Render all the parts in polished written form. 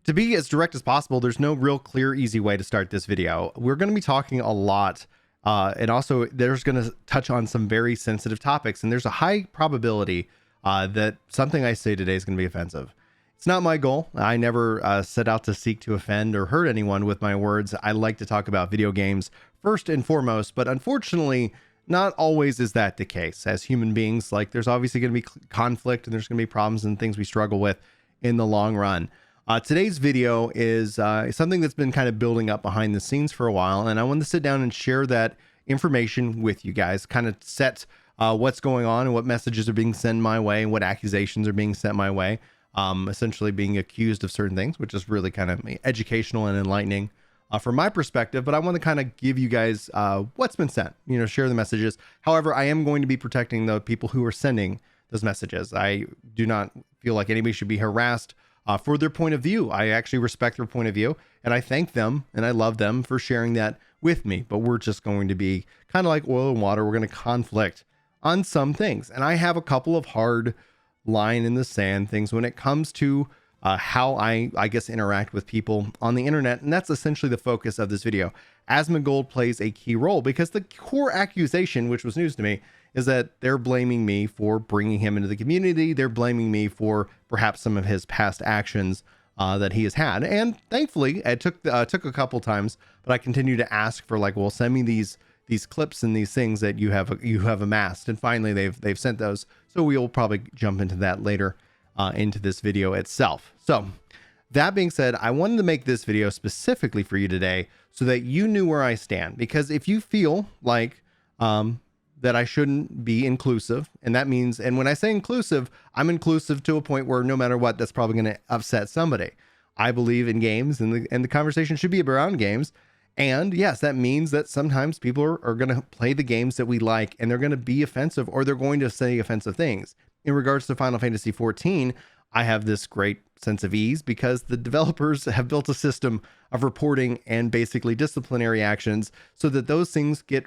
To be as direct as possible, there's no real clear, easy way to start this video. We're going to be talking a lot, and also there's going to touch on some very sensitive topics, and there's a high probability that something I say today is going to be offensive. It's not my goal. I never set out to seek to offend or hurt anyone with my words. I like to talk about video games first and foremost, but unfortunately, not always is that the case. As human beings, like, there's obviously going to be conflict and there's going to be problems and things we struggle with in the long run. Today's video is something that's been kind of building up behind the scenes for a while, and I wanted to sit down and share that information with you guys, kind of set what's going on and what messages are being sent my way and what accusations are being sent my way, essentially being accused of certain things, which is really kind of educational and enlightening from my perspective. But I want to kind of give you guys what's been sent, share the messages. However, I am going to be protecting the people who are sending those messages. I do not feel like anybody should be harassed for their point of view. I actually respect their point of view, and I thank them and I love them for sharing that with me. But we're just going to be kind of like oil and water. We're going to conflict on some things. And I have a couple of hard line in the sand things when it comes to how I guess interact with people on the internet. And that's essentially the focus of this video. Asmongold plays a key role because the core accusation, which was news to me, is that they're blaming me for bringing him into the community. They're blaming me for perhaps some of his past actions that he has had. And thankfully, it took a couple times, but I continue to ask for, like, well, send me these clips and these things that you have amassed. And finally, they've sent those. So we'll probably jump into that later into this video itself. So that being said, I wanted to make this video specifically for you today so that you knew where I stand. Because if you feel like that I shouldn't be inclusive, and that means, and when I say inclusive, I'm inclusive to a point where no matter what, that's probably going to upset somebody. I believe in games, and the conversation should be around games. And yes, that means that sometimes people are going to play the games that we like, and they're going to be offensive, or they're going to say offensive things. In regards to Final Fantasy XIV, I have this great sense of ease because the developers have built a system of reporting and basically disciplinary actions so that those things get,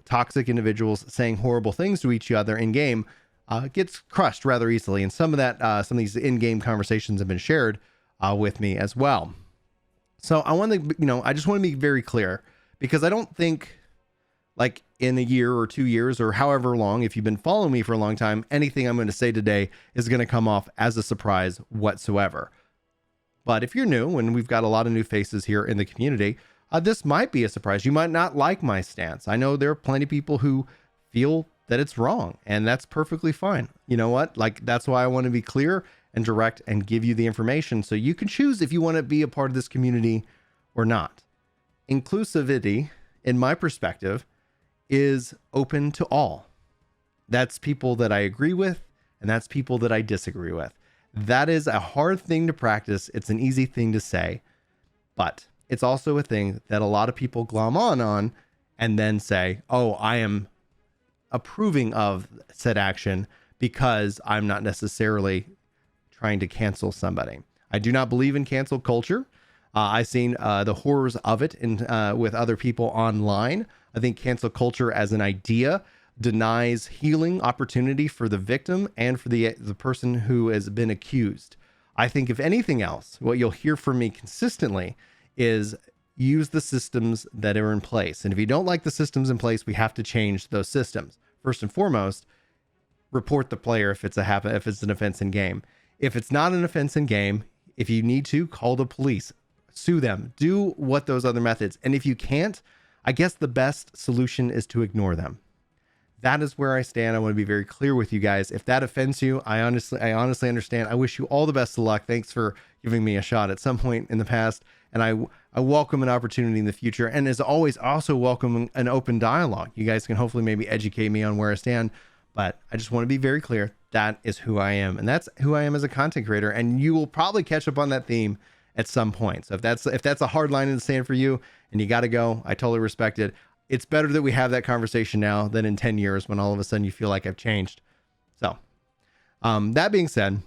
toxic individuals saying horrible things to each other in game gets crushed rather easily. And some of these in-game conversations have been shared with me as well. So I want to, I just want to be very clear, because I don't think, like, in a year or 2 years or however long, if you've been following me for a long time, anything I'm going to say today is going to come off as a surprise whatsoever. But if you're new, and we've got a lot of new faces here in the community, this might be a surprise. You might not like my stance. I know there are plenty of people who feel that it's wrong, and that's perfectly fine. You know what? Like, that's why I want to be clear and direct and give you the information so you can choose if you want to be a part of this community or not. Inclusivity, in my perspective, is open to all. That's people that I agree with, and that's people that I disagree with. That is a hard thing to practice. It's an easy thing to say, but it's also a thing that a lot of people glom on and then say, oh, I am approving of said action because I'm not necessarily trying to cancel somebody. I do not believe in cancel culture. I've seen the horrors of it with other people online. I think cancel culture as an idea denies healing opportunity for the victim and for the person who has been accused. I think, if anything else, what you'll hear from me consistently is use the systems that are in place. And if you don't like the systems in place, we have to change those systems. First and foremost, report the player if it's an offense in game. If it's not an offense in game, if you need to, call the police, sue them, do what those other methods. And if you can't, I guess the best solution is to ignore them. That is where I stand. I want to be very clear with you guys. If that offends you, I honestly understand. I wish you all the best of luck. Thanks for giving me a shot at some point in the past. And I welcome an opportunity in the future. And as always, also welcome an open dialogue. You guys can hopefully maybe educate me on where I stand. But I just want to be very clear. That is who I am. And that's who I am as a content creator. And you will probably catch up on that theme at some point. So if that's a hard line in the sand for you and you got to go, I totally respect it. It's better that we have that conversation now than in 10 years when all of a sudden you feel like I've changed. So that being said,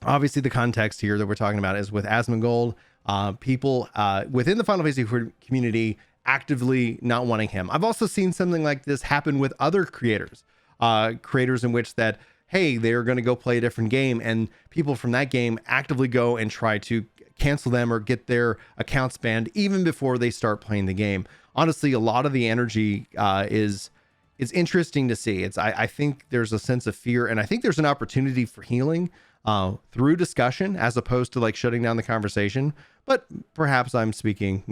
obviously the context here that we're talking about is with Asmongold, people within the Final Fantasy community actively not wanting him. I've also seen something like this happen with other creators in which that, hey, they're going to go play a different game, and people from that game actively go and try to cancel them or get their accounts banned even before they start playing the game. Honestly, a lot of the energy is interesting to see. I think there's a sense of fear, and I think there's an opportunity for healing through discussion as opposed to like shutting down the conversation. But perhaps I'm speaking,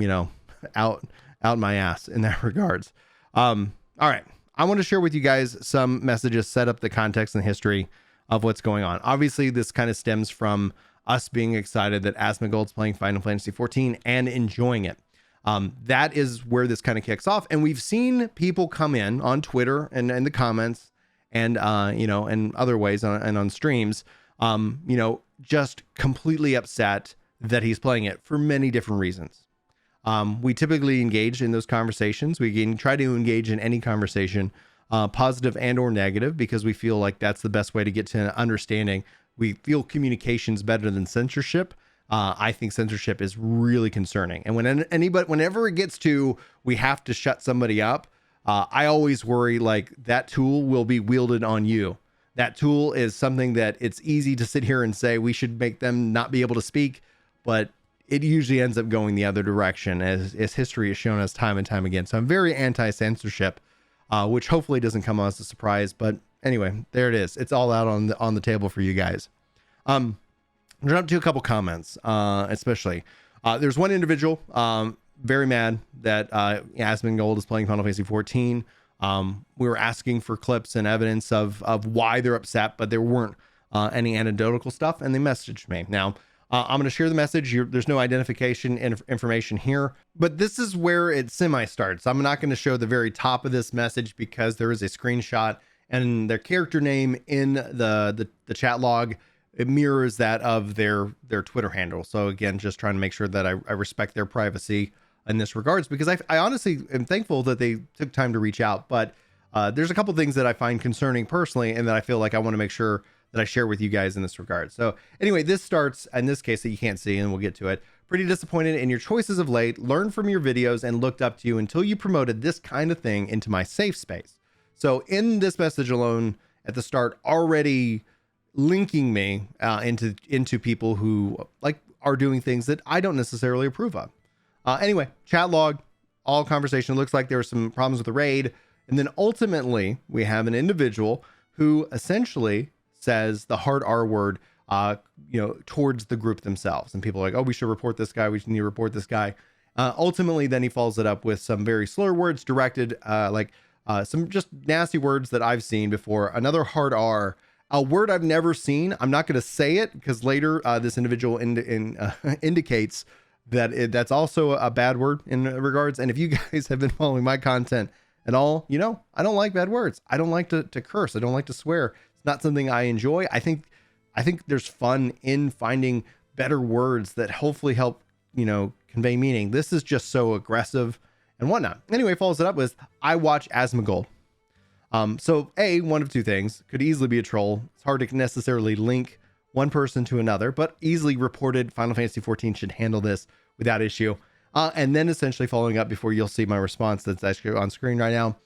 out my ass in that regards. All right. I want to share with you guys some messages, set up the context and history of what's going on. Obviously, this kind of stems from us being excited that Asmongold's playing Final Fantasy XIV and enjoying it. That is where this kind of kicks off. And we've seen people come in on Twitter and in the comments and, and other ways and on streams, just completely upset that he's playing it for many different reasons. We typically engage in those conversations. We can try to engage in any conversation, positive and or negative, because we feel like that's the best way to get to an understanding. We feel communication's better than censorship. I think censorship is really concerning. And whenever it gets to, we have to shut somebody up, I always worry like that tool will be wielded on you. That tool is something that it's easy to sit here and say we should make them not be able to speak, but it usually ends up going the other direction, as history has shown us time and time again. So I'm very anti-censorship, which hopefully doesn't come as a surprise. But anyway, there it is. It's all out on the table for you guys. Jump to a couple comments, especially. There's one individual very mad that Asmongold is playing Final Fantasy XIV. We were asking for clips and evidence of why they're upset, but there weren't any anecdotal stuff, and they messaged me. Now, I'm going to share the message. There's no identification information here, but this is where it semi-starts. I'm not going to show the very top of this message because there is a screenshot and their character name in the chat log. It mirrors that of their Twitter handle. So again, just trying to make sure that I respect their privacy in this regards, because I honestly am thankful that they took time to reach out. But there's a couple things that I find concerning personally, and that I feel like I want to make sure that I share with you guys in this regard. So anyway, this starts in this case that you can't see, and we'll get to it. Pretty disappointed in your choices of late, learned from your videos and looked up to you until you promoted this kind of thing into my safe space. So in this message alone at the start, already linking me into people who like are doing things that I don't necessarily approve of. Anyway, chat log, all conversation. Looks like there were some problems with the raid. And then ultimately we have an individual who essentially says the hard R word, towards the group themselves. And people are like, oh, we should report this guy. We need to report this guy. Ultimately, then he follows it up with some very slur words directed, some just nasty words that I've seen before. Another hard R, a word I've never seen. I'm not going to say it because later this individual indicates that that's also a bad word in regards. And if you guys have been following my content at all, I don't like bad words. I don't like to curse. I don't like to swear. It's not something I enjoy. I think there's fun in finding better words that hopefully help, convey meaning. This is just so aggressive and whatnot. Anyway, follows it up with, I watch Asmongold. So one of two things could easily be a troll. It's hard to necessarily link one person to another, but easily reported Final Fantasy XIV should handle this without issue. And then essentially following up before you'll see my response that's actually on screen right now.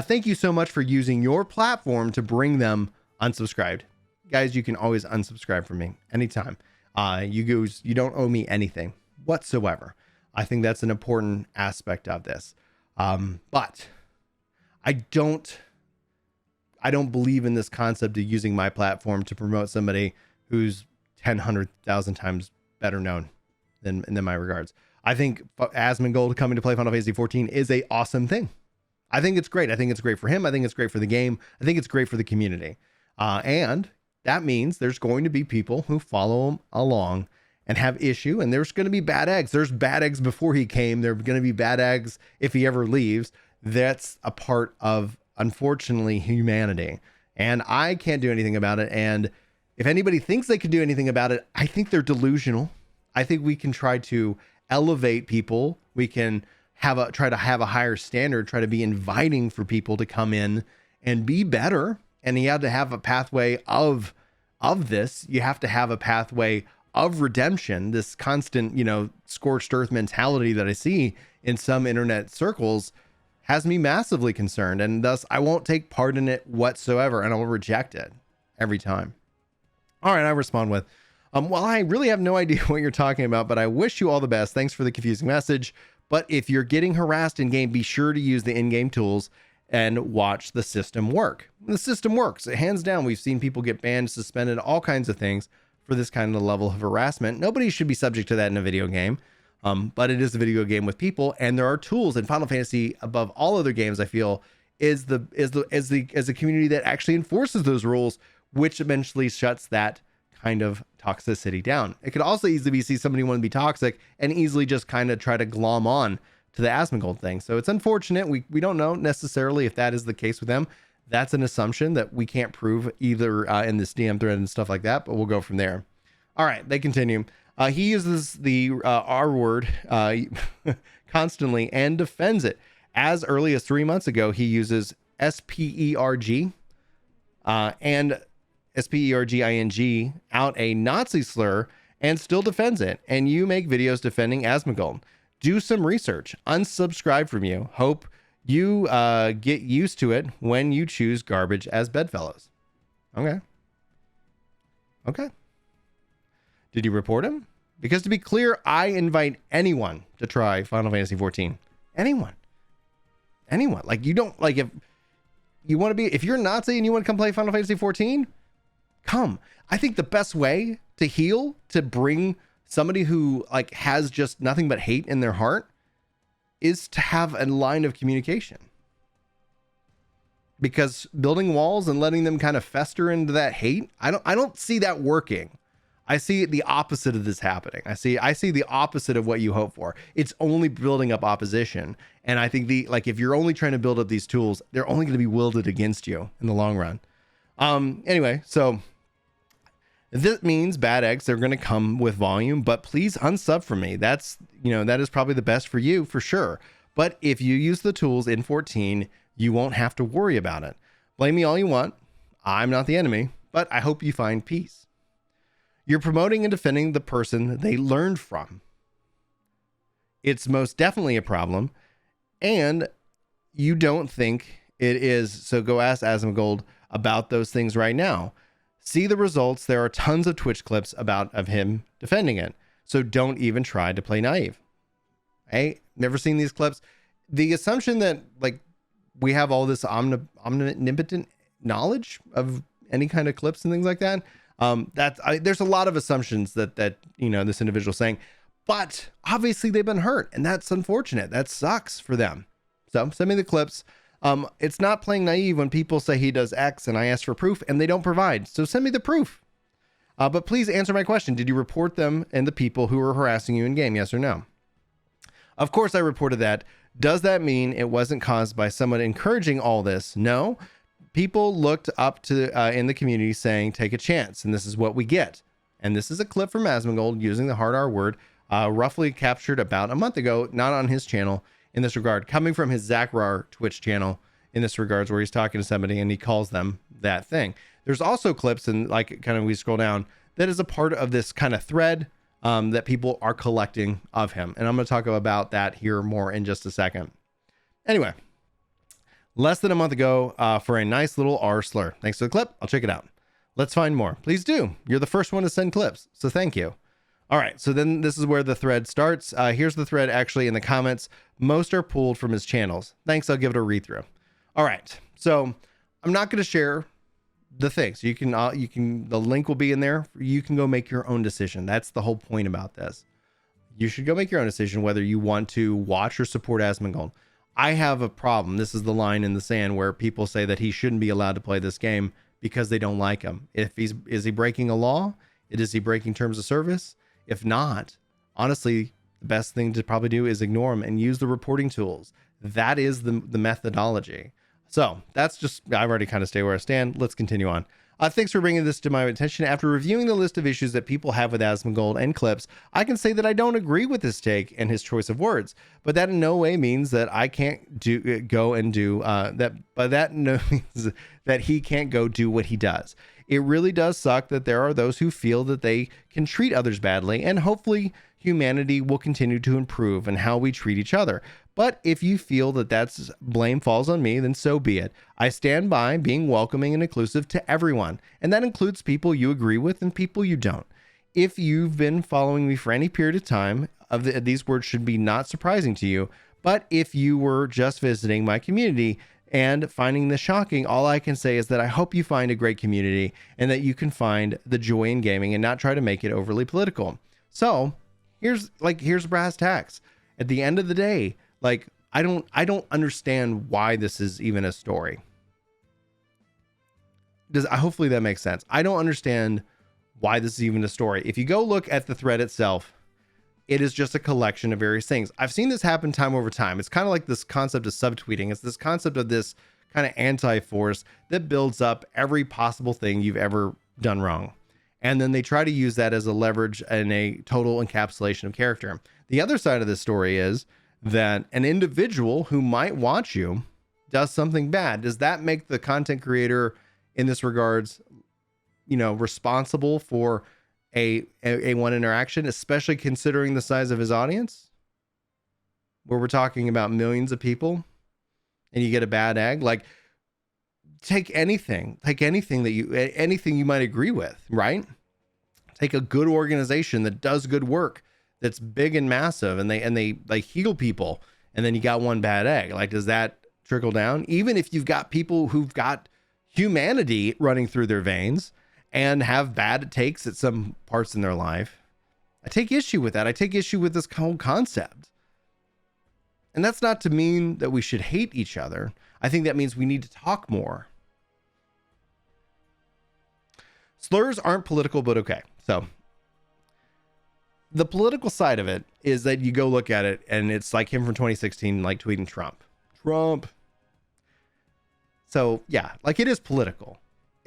Thank you so much for using your platform to bring them unsubscribed. Guys, you can always unsubscribe from me anytime. You don't owe me anything whatsoever. I think that's an important aspect of this. But I don't believe in this concept of using my platform to promote somebody who's 100,000 times better known than my regards. I think Asmongold coming to play Final Fantasy XIV is a awesome thing. I think it's great. I think it's great for him. I think it's great for the game. I think it's great for the community. And that means there's going to be people who follow him along and have issue, and there's going to be bad eggs. There's bad eggs before he came. There are going to be bad eggs if he ever leaves. That's a part of, unfortunately, humanity. And I can't do anything about it. And if anybody thinks they can do anything about it, I think they're delusional. I think we can try to elevate people. We can try to have a higher standard, try to be inviting for people to come in and be better. And you have to have a pathway of this. You have to have a pathway of redemption. This constant, scorched earth mentality that I see in some internet circles has me massively concerned. And thus I won't take part in it whatsoever. And I will reject it every time. All right. I respond with, Well, I really have no idea what you're talking about, but I wish you all the best. Thanks for the confusing message. But if you're getting harassed in game, be sure to use the in-game tools and watch the system work. The system works. Hands down, we've seen people get banned, suspended, all kinds of things for this kind of level of harassment. Nobody should be subject to that in a video game. But it is a video game with people, and there are tools in Final Fantasy above all other games. I feel is the community that actually enforces those rules, which eventually shuts that kind of toxicity down. It could also easily be see somebody want to be toxic and easily just kind of try to glom on to the Asmongold thing. So it's unfortunate. We don't know necessarily if that is the case with them. That's an assumption that we can't prove either in this DM thread and stuff like that, but we'll go from there. All right, they continue. He uses the R word constantly and defends it. As early as 3 months ago, he uses SPERG and SPERGING out a Nazi slur and still defends it. And you make videos defending Asmongold. Do some research. Unsubscribe from you. Hope you get used to it when you choose garbage as bedfellows. Okay. Did you report him? Because to be clear, I invite anyone to try Final Fantasy XIV. Anyone. Like, you don't, like, if you want to be, if you're a Nazi and you want to come play Final Fantasy XIV, come. I think the best way to heal, to bring somebody who like has just nothing but hate in their heart, is to have a line of communication. Because building walls and letting them kind of fester into that hate, I don't see that working. I see the opposite of this happening. I see the opposite of what you hope for. It's only building up opposition. And I think if you're only trying to build up these tools, they're only going to be wielded against you in the long run. Anyway, so this means bad eggs, they're going to come with volume, but please unsub from me. That is probably the best for you for sure. But if you use the tools in 14, you won't have to worry about it. Blame me all you want. I'm not the enemy, but I hope you find peace. You're promoting and defending the person they learned from. It's most definitely a problem, and you don't think it is. So go ask Asmongold about those things right now. See the results. There are tons of Twitch clips of him defending it. So don't even try to play naive. Hey, never seen these clips. The assumption that like we have all this omnipotent knowledge of any kind of clips and things like that. There's a lot of assumptions that this individual is saying, but obviously they've been hurt, and that's unfortunate. That sucks for them. So send me the clips. It's not playing naive when people say he does X and I ask for proof and they don't provide. So send me the proof. But please answer my question. Did you report them and the people who were harassing you in game? Yes or no? Of course I reported that. Does that mean it wasn't caused by someone encouraging all this? No. People looked up to in the community saying, take a chance. And this is what we get. And this is a clip from Asmongold using the hard R word, roughly captured about a month ago, not on his channel in this regard, coming from his Zachrar Twitch channel in this regards, where he's talking to somebody and he calls them that thing. There's also clips, and like kind of we scroll down, that is a part of this kind of thread that people are collecting of him. And I'm going to talk about that here more in just a second. Anyway. Less than a month ago for a nice little R slur. Thanks for the clip. I'll check it out. Let's find more. Please do. You're the first one to send clips, so thank you. All right, so then this is where the thread starts. Here's the thread actually in the comments. Most are pulled from his channels. Thanks, I'll give it a read through. All right, so I'm not going to share the things. You can the link will be in there. You can go make your own decision. That's the whole point about this. You should go make your own decision whether you want to watch or support Asmongold. I have a problem. This is the line in the sand where people say that he shouldn't be allowed to play this game because they don't like him. Is he breaking a law? Is he breaking terms of service? If not, honestly, the best thing to probably do is ignore him and use the reporting tools. That is the methodology. So that's just, I've already kind of stay where I stand. Let's continue on. Thanks for bringing this to my attention. After reviewing the list of issues that people have with Asmongold and clips, I can say that I don't agree with his take and his choice of words, but that in no way means that I can't go and do that. But that no means that he can't go do what he does. It really does suck that there are those who feel that they can treat others badly, and hopefully humanity will continue to improve in how we treat each other. But if you feel that that's blame falls on me, then so be it. I stand by being welcoming and inclusive to everyone, and that includes people you agree with and people you don't. If you've been following me for any period of time, these words should be not surprising to you. But if you were just visiting my community and finding this shocking, all I can say is that I hope you find a great community and that you can find the joy in gaming and not try to make it overly political. So here's brass tacks. At the end of the day, like, I don't understand why this is even a story. Hopefully that makes sense. I don't understand why this is even a story. If you go look at the thread itself, it is just a collection of various things. I've seen this happen time over time. It's kind of like this concept of subtweeting. It's this concept of this kind of anti-force that builds up every possible thing you've ever done wrong. And then they try to use that as a leverage and a total encapsulation of character. The other side of this story is that an individual who might watch you does something bad. Does that make the content creator in this regards, responsible for a one interaction, especially considering the size of his audience, where we're talking about millions of people, and you get a bad egg? Like, take anything that you might agree with, right? Take a good organization that does good work, that's big and massive, and they like heal people, and then you got one bad egg. Like, does that trickle down? Even if you've got people who've got humanity running through their veins and have bad takes at some parts in their life, I take issue with that. I take issue with this whole concept. And that's not to mean that we should hate each other. I think that means we need to talk more. Slurs aren't political, but okay. So the political side of it is that you go look at it and it's like him from 2016, like tweeting Trump. So yeah, like, it is political.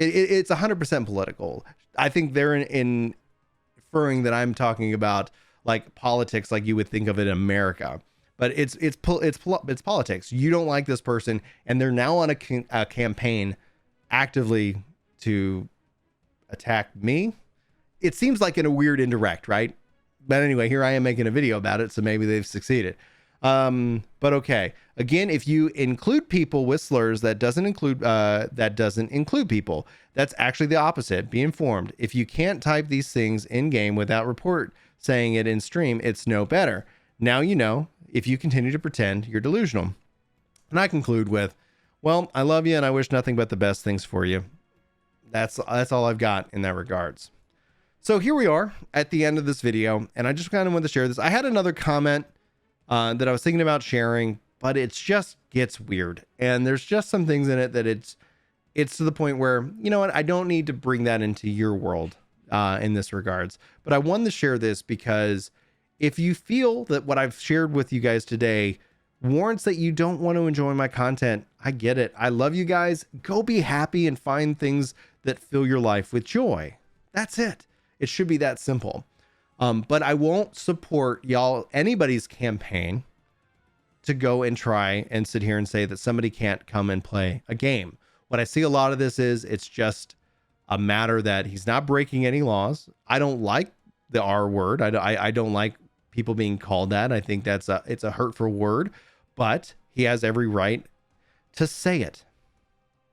It's 100% political. I think they're inferring that I'm talking about like politics, like you would think of it in America, but it's politics. You don't like this person, and they're now on a campaign actively to attack me. It seems like in a weird indirect, right? But anyway, here I am making a video about it, so maybe they've succeeded. But okay. Again, if you include people with slurs, that doesn't include people. That's actually the opposite. Be informed. If you can't type these things in game without report saying it in stream, it's no better. Now you know. If you continue to pretend, you're delusional. And I conclude with, well, I love you and I wish nothing but the best things for you. That's all I've got in that regards. So here we are at the end of this video, and I just kind of wanted to share this. I had another comment that I was thinking about sharing, but it just gets weird. And there's just some things in it that it's to the point where, you know what, I don't need to bring that into your world in this regards. But I wanted to share this because if you feel that what I've shared with you guys today warrants that you don't want to enjoy my content, I get it. I love you guys. Go be happy and find things that fill your life with joy. That's it. It should be that simple. But I won't support anybody's campaign to go and try and sit here and say that somebody can't come and play a game. What I see a lot of this is it's just a matter that he's not breaking any laws. I don't like the R word. I don't like people being called that. I think it's a hurtful word, but he has every right to say it.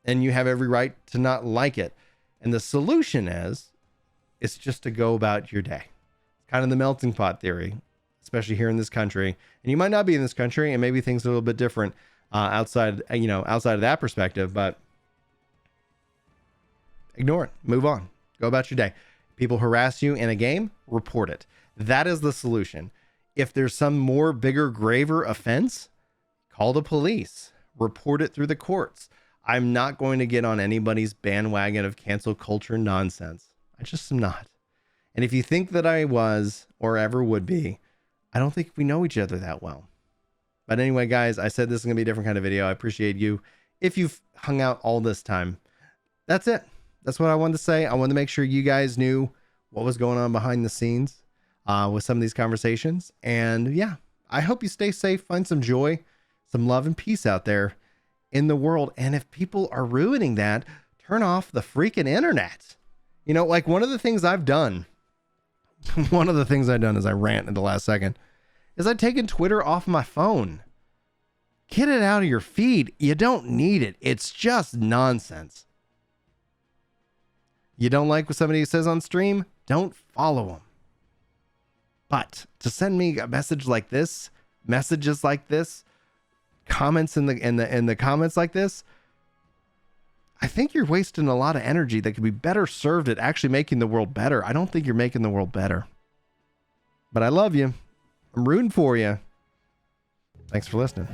And you have every right to not like it. And the solution is, it's just to go about your day. Kind of the melting pot theory, especially here in this country. And you might not be in this country, and maybe things are a little bit different outside of that perspective, but ignore it. Move on. Go about your day. People harass you in a game, report it. That is the solution. If there's some more bigger, graver offense, call the police. Report it through the courts. I'm not going to get on anybody's bandwagon of cancel culture nonsense. I just am not. And if you think that I was or ever would be, I don't think we know each other that well. But anyway, guys, I said this is going to be a different kind of video. I appreciate you. If you've hung out all this time, that's it. That's what I wanted to say. I wanted to make sure you guys knew what was going on behind the scenes with some of these conversations. And yeah, I hope you stay safe, find some joy, some love and peace out there in the world. And if people are ruining that, turn off the freaking internet. You know, like one of the things I've done as I rant in the last second is I've taken Twitter off my phone. Get it out of your feed. You don't need it. It's just nonsense. You don't like what somebody says on stream? Don't follow them. But to send me a message like this, messages like this, comments in the comments like this, I think you're wasting a lot of energy that could be better served at actually making the world better. I don't think you're making the world better. But I love you. I'm rooting for you. Thanks for listening.